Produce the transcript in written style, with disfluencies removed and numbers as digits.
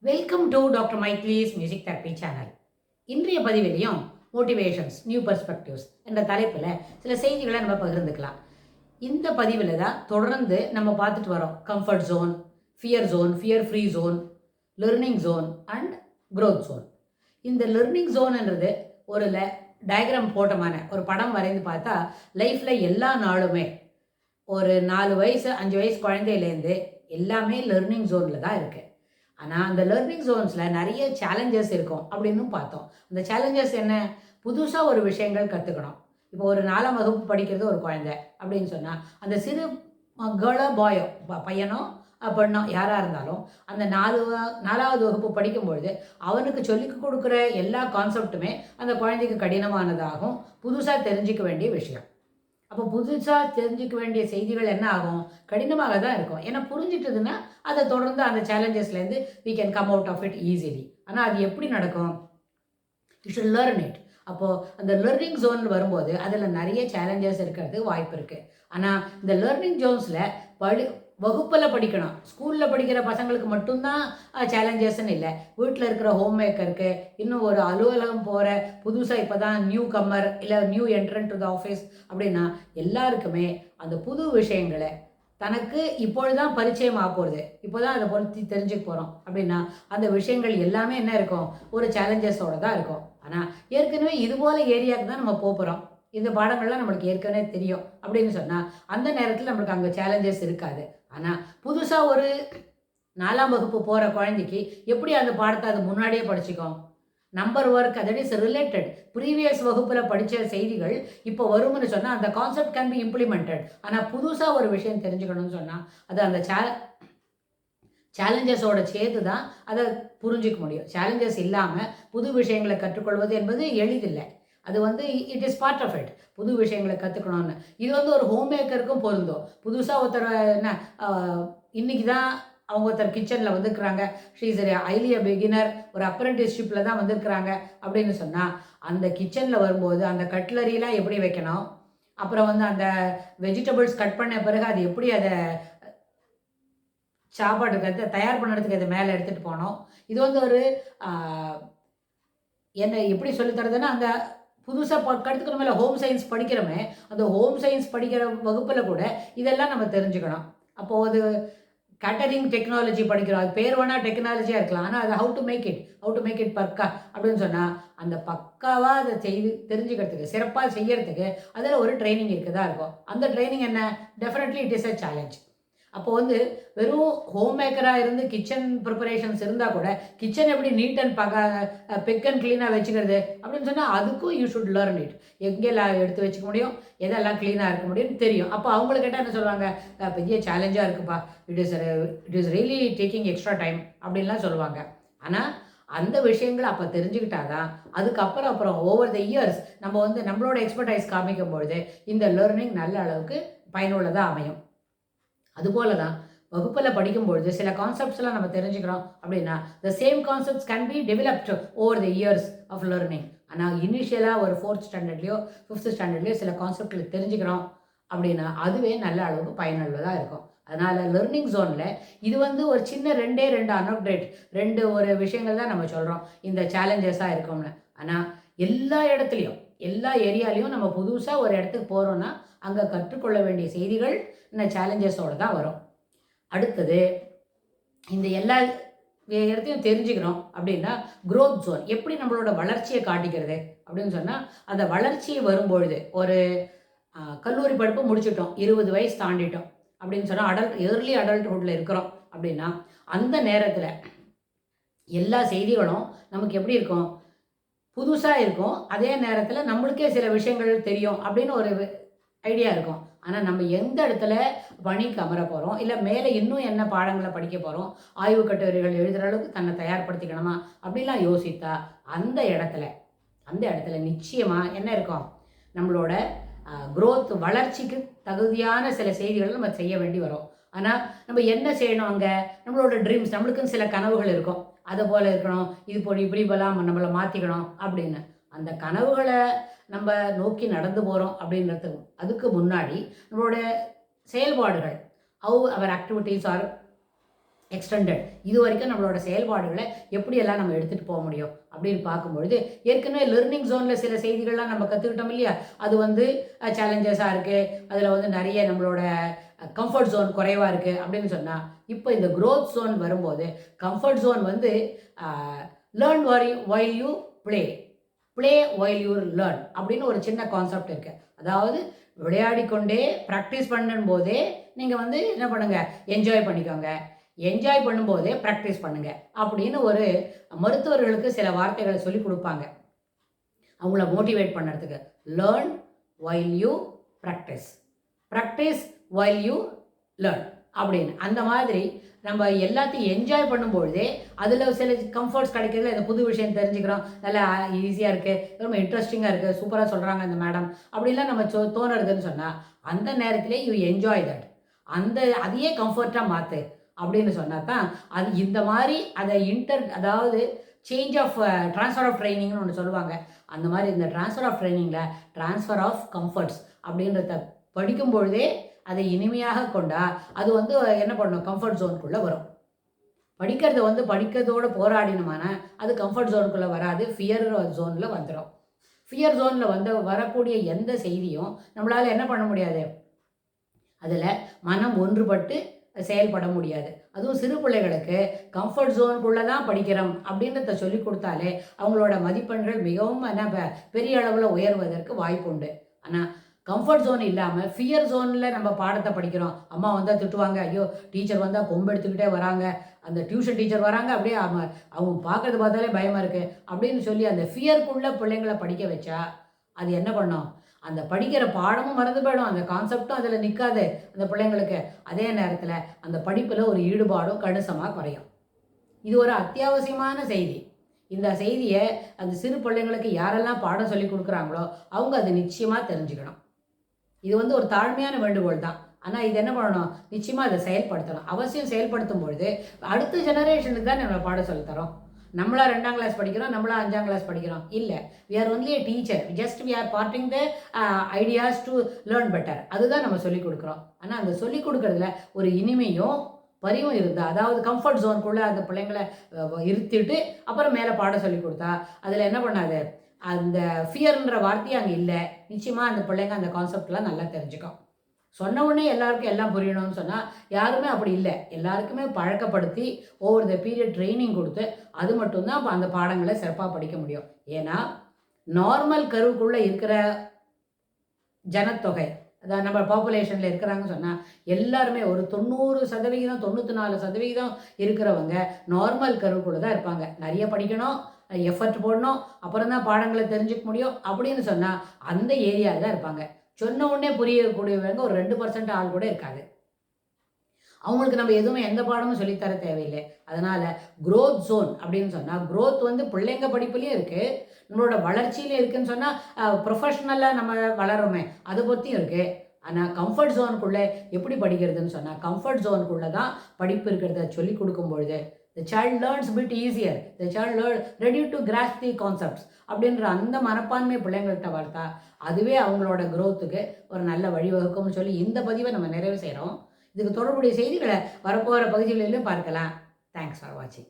Welcome to doctor மைக்லீஸ் music therapy channel. இன்றைய பதிவிலையும் மோட்டிவேஷன்ஸ் நியூ பெர்ஸ்பெக்டிவ்ஸ் என்ற தலைப்பில் சில செய்திகளை நம்ம பகிர்ந்துக்கலாம். இந்த பதிவில் தான் தொடர்ந்து நம்ம பார்த்துட்டு வரோம். Comfort zone, fear free zone, learning zone and growth zone. இந்த லெர்னிங் ஜோன்ன்றது ஒரு டயக்ராம் போட்டமான ஒரு படம் வரைந்து பார்த்தா லைஃப்பில் எல்லா நாளுமே ஒரு 4 வயசு 5 வயசு குழந்தையிலேருந்து எல்லாமே லெர்னிங் ஜோனில் தான் இருக்குது. ஆனால் அந்த லேர்னிங் ஜோன்ஸில் நிறைய சேலஞ்சஸ் இருக்கும் அப்படின்னு பார்த்தோம். அந்த சேலஞ்சஸ் என்ன? புதுசாக ஒரு விஷயங்கள் கற்றுக்கணும். இப்போ ஒரு 4ஆம் வகுப்பு படிக்கிறது ஒரு குழந்தை அப்படின்னு சொன்னால் அந்த சிறு கேர்ளோ பாயோ பையனோ பெண்ணோ யாராக இருந்தாலும் அந்த 4வது வகுப்பு படிக்கும்பொழுது அவனுக்கு சொல்லிக் கொடுக்குற எல்லா கான்செப்ட்டுமே அந்த குழந்தைக்கு கடினமானதாகும், புதுசாக தெரிஞ்சிக்க வேண்டிய விஷயம். அப்போ புதுசாக தெரிஞ்சிக்க வேண்டிய செய்திகள் என்ன ஆகும்? கடினமாக தான் இருக்கும். ஏன்னா புரிஞ்சிட்டதுன்னா அதை தொடர்ந்து அந்த சேலஞ்சஸ்லேருந்து we can come out of it easily. ஆனால் அது எப்படி நடக்கும்? you should learn it. அப்போது அந்த லேர்னிங் ஜோன் வரும்போது அதில் நிறைய சேலஞ்சஸ் இருக்கிறது வாய்ப்பு இருக்குது. ஆனால் இந்த லேர்னிங் ஜோன்ஸில் வகுப்பில் படிக்கணும். ஸ்கூலில் படிக்கிற பசங்களுக்கு மட்டும்தான் சேலஞ்சஸ்ன்னு இல்லை. வீட்டில் இருக்கிற ஹோம் மேக்கருக்கு, இன்னும் ஒரு அலுவலகம் போகிற புதுசாக இப்போ தான் நியூ கம்மர் இல்லை new entrance to the office அப்படின்னா எல்லாருக்குமே அந்த புது விஷயங்களை தனக்கு இப்பொழுதுதான் பரிச்சயம் ஆக போகிறது, இப்போ தான் அதை பொறுத்து தெரிஞ்சுக்க போகிறோம் அப்படின்னா அந்த விஷயங்கள் எல்லாமே என்ன இருக்கும்? ஒரு சேலஞ்சஸோடு தான் இருக்கும். ஆனால் ஏற்கனவே இதுபோல் ஏரியாவுக்கு தான் நம்ம போகிறோம். இந்த பாடங்கள்லாம் நம்மளுக்கு ஏற்கனவே தெரியும் அப்படின்னு சொன்னால் அந்த நேரத்தில் நம்மளுக்கு அங்கே சேலஞ்சஸ் இருக்காது. ஆனால் புதுசாக ஒரு 4ஆம் வகுப்பு போகிற குழந்தைக்கு எப்படி அந்த பாடத்தை அது முன்னாடியே படிச்சுக்கும்? Number work that is related. Previous வகுப்பில் படித்த செய்திகள் இப்போ வரும்னு சொன்னால் அந்த கான்செப்ட் கேன் பி இம்ப்ளிமெண்டட். ஆனால் புதுசாக ஒரு விஷயம் தெரிஞ்சுக்கணும்னு சொன்னால் அது அந்த சேலஞ்சஸோட சேர்த்து தான் அதை புரிஞ்சிக்க முடியும். சேலஞ்சஸ் இல்லாமல் புது விஷயங்களை கற்றுக்கொள்வது என்பது எளிதில்லை. அது it is part of it. புது விஷயங்களை கற்றுக்கணும்னு இது ஒரு ஹோம் மேக்கருக்கும் பொருந்தும். புதுசாக ஒருத்தர் என்ன இன்றைக்கி தான் அவங்க ஒருத்தர் கிச்சனில் வந்துருக்குறாங்க, she is highly a beginner, ஒரு அப்ரெண்டிஸ்ஷிப்பில் தான் வந்திருக்கிறாங்க அப்படின்னு சொன்னால் அந்த கிச்சனில் வரும்போது அந்த கட்லரிலாம் எப்படி வைக்கணும், அப்புறம் அந்த வெஜிடபிள்ஸ் கட் பண்ண பிறகு அது எப்படி அதை சாப்பாட்டுக்கு தயார் பண்ணுறதுக்கு அதை மேலே எடுத்துகிட்டு போனோம். இது ஒரு என்ன எப்படி சொல்லித்தரதுன்னா அந்த புதுசாக கற்றுக்கணும். மேலே ஹோம் சயின்ஸ் படிக்கிறோமே, அந்த ஹோம் சயின்ஸ் படிக்கிற வகுப்பில் கூட இதெல்லாம் நம்ம தெரிஞ்சுக்கணும். அப்போது அது கேட்டரிங் டெக்னாலஜி படிக்கிறோம். அது பேர் வேணால் டெக்னாலஜியாக இருக்கலாம், ஆனால் அது ஹவு டு மேக் இட் பக்கா அப்படின்னு சொன்னால் அந்த பக்காவாக அதை தெரிஞ்சுக்கிறதுக்கு, சிறப்பாக செய்யறதுக்கு அதில் ஒரு ட்ரைனிங் இருக்குதா இருக்கும். அந்த ட்ரைனிங் என்ன? Definitely it is a challenge. அப்போது வெறும் ஹோம் மேக்கராக இருந்து கிச்சன் ப்ரிப்பரேஷன்ஸ் இருந்தால் கூட கிச்சன் எப்படி நீட் அண்ட் பிக் அண்ட் க்ளீனாக வச்சுக்கிறது அப்படின்னு சொன்னால் அதுக்கும் யூ ஷுட் லேர்ன் இட். எங்கெல்லாம் எடுத்து வச்சுக்க முடியும், எதெல்லாம் க்ளீனாக இருக்க முடியும்னு தெரியும். அப்போ அவங்கள கேட்டால் என்ன சொல்லுவாங்க? பெரிய சேலஞ்சாக இருக்குப்பா, it is really taking extra time அப்படின்லாம் சொல்லுவாங்க. ஆனால் அந்த விஷயங்களை அப்போ தெரிஞ்சுக்கிட்டாதான் அதுக்கப்புறம் ஓவர் த இயர்ஸ் நம்ம நம்மளோட எக்ஸ்பர்டைஸ் காமிக்கும் பொழுது இந்த லேர்னிங் நல்ல அளவுக்கு பயனுள்ளதாக அமையும். அதுபோல தான் வகுப்பில் படிக்கும்பொழுது சில கான்செப்ட்ஸ்லாம் நம்ம தெரிஞ்சுக்கிறோம் அப்படின்னா the same concepts can be developed over the years of learning. ஆனால் இனிஷியலாக ஒரு 4th ஸ்டாண்டர்ட்லையோ 5th ஸ்டாண்டர்ட்லையோ சில கான்செப்டில் தெரிஞ்சுக்கிறோம் அப்படின்னா அதுவே நல்ல அளவுக்கு பயனுள்ளதாக இருக்கும். அதனால் லேர்னிங் ஜோனில் இது ஒரு சின்ன 2 அனப்டேட் 2 ஒரு விஷயங்கள் தான் நம்ம சொல்கிறோம் இந்த சேலஞ்சஸாக இருக்கும்னு. ஆனால் எல்லா இடத்துலையும் எல்லா ஏரியாலையும் நம்ம புதுசாக ஒரு இடத்துக்கு போகிறோன்னா அங்கே கற்றுக்கொள்ள வேண்டிய செய்திகள் இந்த சேலஞ்சஸோடு தான் வரும். அடுத்தது இந்த எல்லா இடத்தையும் தெரிஞ்சுக்கிறோம் அப்படின்னா க்ரோத் ஜோன் எப்படி நம்மளோட வளர்ச்சியை காட்டிக்கிறது அப்படின்னு சொன்னால் அந்த வளர்ச்சியை வரும்பொழுது ஒரு கல்லூரி படிப்பு முடிச்சிட்டோம், 20 வயசு தாண்டிட்டோம் அப்படின்னு சொன்னால் ஏர்லி அடல்ட்ஹுட்டில் இருக்கிறோம் அப்படின்னா அந்த நேரத்தில் எல்லா செய்திகளும் நமக்கு எப்படி இருக்கும்? புதுசாக இருக்கும். அதே நேரத்தில் நம்மளுக்கே சில விஷயங்கள் தெரியும் அப்படின்னு ஒரு ஐடியா இருக்கும். ஆனால் நம்ம எந்த இடத்துல பணிக்கு அமர போகிறோம், இல்லை மேலே இன்னும் என்ன பாடங்களை படிக்க போகிறோம், ஆய்வு கட்டுரைகள் எழுதுகிற அளவுக்கு தன்னை தயார்படுத்திக்கணுமா அப்படிலாம் யோசித்தா அந்த இடத்துல நிச்சயமாக என்ன இருக்கும்? நம்மளோட க்ரோத் வளர்ச்சிக்கு தகுதியான சில செய்திகளை நம்ம செய்ய வேண்டி வரும். ஆனால் நம்ம என்ன செய்யணும்? அங்கே நம்மளோட ட்ரீம்ஸ், நம்மளுக்குன்னு சில கனவுகள் இருக்கும், அதை போல் இருக்கணும், இது போல் இப்படி போலாம் நம்மளை மாற்றிக்கணும் அப்படின்னு அந்த கனவுகளை நம்ம நோக்கி நடந்து போகிறோம் அப்படின்றதுக்கு அதுக்கு முன்னாடி நம்மளோட செயல்பாடுகள், how our activities are extended இது வரைக்கும் நம்மளோட செயல்பாடுகளை எப்படியெல்லாம் நம்ம எடுத்துகிட்டு போக முடியும் அப்படின்னு பார்க்கும்பொழுது ஏற்கனவே லேர்னிங் ஜோனில் சில செய்திகள்லாம் நம்ம கற்றுக்கிட்டோம் இல்லையா, அது வந்து சேலஞ்சஸாக இருக்குது, அதில் வந்து நிறைய நம்மளோட கம்ஃபர்ட் ஜோன் குறைவாக இருக்குது அப்படின்னு சொன்னால், இப்போ இந்த க்ரோத் ஜோன் வரும்போது கம்ஃபர்ட் ஜோன் வந்து learn while you play play while you learn அப்படின்னு ஒரு சின்ன கான்செப்ட் இருக்குது. அதாவது விளையாடிக்கொண்டே ப்ராக்டிஸ் பண்ணும்போதே நீங்கள் வந்து என்ன பண்ணுங்கள், என்ஜாய் பண்ணிக்கோங்க, என்ஜாய் பண்ணும்போதே ப்ராக்டிஸ் பண்ணுங்கள் அப்படின்னு ஒரு மருத்துவர்களுக்கு சில வார்த்தைகளை சொல்லி கொடுப்பாங்க அவங்கள மோட்டிவேட் பண்ணுறதுக்கு. Learn while you practice, practice while you learn அப்படின்னு. அந்த மாதிரி நம்ம எல்லாத்தையும் என்ஜாய் பண்ணும்பொழுதே அதில் சில கம்ஃபர்ட்ஸ் கிடைக்கிறதுல இந்த புது விஷயம் தெரிஞ்சுக்கிறோம், நல்லா ஈஸியாக இருக்குது, ரொம்ப இன்ட்ரெஸ்டிங்காக இருக்குது, சூப்பராக சொல்கிறாங்க இந்த மேடம் அப்படிலாம் நம்ம தோணுறதுன்னு சொன்னால் அந்த நேரத்திலே யூ என்ஜாய் தட், அதையே கம்ஃபர்ட்டாக மாற்று அப்படின்னு சொன்னால் தான் அது இந்த மாதிரி அதை அதாவது சேஞ்ச் ஆஃப் ட்ரான்ஸ்ஃபர் ஆஃப் ட்ரைனிங்னு ஒன்று சொல்லுவாங்க. அந்த மாதிரி இந்த ட்ரான்ஸ்ஃபர் ஆஃப் ட்ரைனிங்கில் ட்ரான்ஸ்ஃபர் ஆஃப் கம்ஃபர்ட்ஸ் அப்படின்றத படிக்கும் பொழுதே அதை இனிமையாக கொண்டா அது வந்து என்ன பண்ணணும், கம்ஃபர்ட் ஜோனுக்குள்ளே வரும். படிக்கிறத வந்து படிக்கிறதோடு போராடினோம்னா அது கம்ஃபர்ட் ஜோனுக்குள்ளே வராது, ஃபியர் ஜோனில் வந்துடும். ஃபியர் ஜோனில் வரக்கூடிய எந்த செய்தியும் நம்மளால் என்ன பண்ண முடியாது, அதில் மனம் ஒன்றுபட்டு செயல்பட முடியாது. அதுவும் சிறு பிள்ளைகளுக்கு கம்ஃபர்ட் ஜோனுக்குள்ளே தான் படிக்கிறோம் அப்படின்றத சொல்லி கொடுத்தாலே அவங்களோட மதிப்பெண்கள் மிகவும் பெரிய அளவில் உயர்வதற்கு வாய்ப்பு உண்டு. ஆனால் கம்ஃபர்ட் ஜோன் இல்லாமல் ஃபியர் ஜோனில் நம்ம பாடத்தை படிக்கிறோம், அம்மா வந்தால் திட்டுவாங்க, ஐயோ டீச்சர் வந்தால் கொம்பு எடுத்துக்கிட்டே வராங்க, அந்த டியூஷன் டீச்சர் வராங்க, அப்படியே அவங்க பார்க்கறது பார்த்தாலே பயமாக இருக்குது அப்படின்னு சொல்லி அந்த ஃபியருக்குள்ளே பிள்ளைங்களை படிக்க வச்சா அது என்ன பண்ணோம், அந்த படிக்கிற பாடமும் மறந்து போயிடும், அந்த கான்செப்டும் அதில் நிற்காது அந்த பிள்ளைங்களுக்கு. அதே நேரத்தில் அந்த படிப்பில் ஒரு ஈடுபாடும் கணிசமாக குறையும். இது ஒரு அத்தியாவசியமான செய்தி. இந்த செய்தியை அந்த சிறு பிள்ளைங்களுக்கு யாரெல்லாம் பாடம் சொல்லி கொடுக்குறாங்களோ அவங்க அது நிச்சயமாக தெரிஞ்சுக்கணும். இது வந்து ஒரு தாழ்மையான வேண்டுகோள் தான். ஆனால் இது என்ன பண்ணணும், நிச்சயமாக அதை செயல்படுத்தணும். அவசியம் செயல்படுத்தும் பொழுது அடுத்த ஜெனரேஷனுக்கு தான் நம்ம பாடம் சொல்லித்தரோம். நம்மளா 2ஆம் கிளாஸ் படிக்கிறோம், நம்மளா 5ஆம் கிளாஸ் படிக்கிறோம் இல்லை, we are only a teacher, just we are parting the ideas to learn better. அதுதான் நம்ம சொல்லிக் கொடுக்குறோம். ஆனால் அந்த சொல்லிக் கொடுக்கறதுல ஒரு இனிமையும் பரிவும் இருந்தால், அதாவது கம்ஃபர்ட் ஜோனுக்குள்ளே அந்த பிள்ளைங்களை இருத்திட்டு அப்புறம் மேலே பாடம் சொல்லி கொடுத்தா அதில் என்ன பண்ணாது, அந்த ஃபியர்ன்ற வார்த்தையே அங்கே இல்லை. நிச்சயமாக அந்த பிள்ளைங்க அந்த கான்செப்ட்லாம் நல்லா தெரிஞ்சுக்கும். சொன்ன உடனே எல்லாருக்கும் எல்லாம் புரியணும்னு சொன்னால் யாருமே அப்படி இல்லை. எல்லாருக்குமே பழக்கப்படுத்தி ஓவர் த பீரியட் ட்ரைனிங் கொடுத்து அது மட்டும்தான் அப்போ அந்த பாடங்களை சிறப்பாக படிக்க முடியும். ஏன்னா நார்மல் கருவுக்குள்ளே இருக்கிற ஜனத்தொகை, அதாவது நம்ம பாப்புலேஷனில் இருக்கிறாங்கன்னு சொன்னால் எல்லாருமே ஒரு 90% 94% இருக்கிறவங்க நார்மல் கருவுக்குள்ளே தான் இருப்பாங்க. நிறைய படிக்கணும், எஃபர்ட் போடணும், அப்புறம் தான் பாடங்களை தெரிஞ்சுக்க முடியும் அப்படின்னு சொன்னால் அந்த ஏரியாவில் தான் இருப்பாங்க. சொன்ன உடனே புரியக்கூடியவங்க ஒரு 2% ஆள் கூட இருக்காது. அவங்களுக்கு நம்ம எதுவுமே எந்த பாடமும் சொல்லித்தர தேவையில்லை. அதனால் க்ரோத் ஜோன் அப்படின்னு சொன்னால் க்ரோத் வந்து பிள்ளைங்க படிப்புலேயும் இருக்குது, நம்மளோட வளர்ச்சியிலே இருக்குதுன்னு சொன்னால் ப்ரொஃபஷ்னலாக நம்ம வளரோமே அதை பற்றியும் இருக்குது. ஆனால் கம்ஃபர்ட் ஜோனுக்குள்ளே எப்படி படிக்கிறதுன்னு சொன்னால் கம்ஃபர்ட் ஜோனுக்குள்ளே தான் படிப்பு இருக்கிறத சொல்லி கொடுக்கும்பொழுது the child learns a bit easier, the child ready to grasp the concepts அப்படின்ற அந்த மனப்பான்மை பிள்ளைங்கள்கிட்ட வளர்த்தா அதுவே அவங்களோட க்ரோத்துக்கு ஒரு நல்ல வழிவகுக்கும்னு சொல்லி இந்த பதிவை நம்ம நிறைவு செய்கிறோம். இதுக்கு தொடர்புடைய செய்திகளை வரப்போகிற பகுதிகளிலும் பார்க்கலாம். தேங்க்ஸ் ஃபார் வாட்சிங்.